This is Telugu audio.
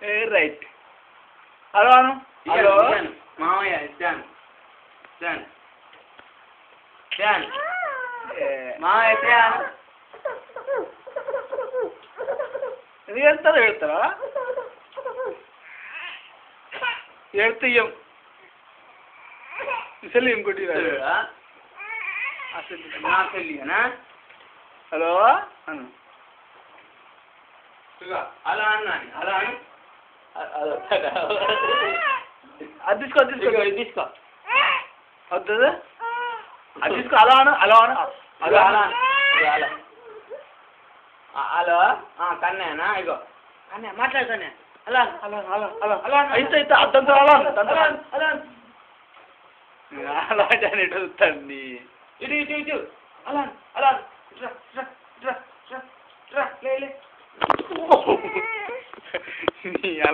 రైట్. హలో అను. హలో మామయ్య ఇచ్చాను మామయ్య ఇచ్చాను. ఎందుకు వెళ్తారా వెళ్తారా ఎడతీయం అసలు ఇంకోటి నా చెల్లినా. హలో అను. అలా అన్నాను అలా అను. అది తీసుకో ఇది తీసుకో వద్దు అది తీసుకో. అలా అను అలా అను అలా అలా హలో కన్నయ్యనా ఇగో కన్నయ్య మాట్లాడు కన్నయ్య. అలా అలా అలా అలా అలా అయితే అయితే అర్థంతో అలా అలా అలా అలా అని చూస్తాండి. ఇటు ఇటు ఇటు అలా అలా లే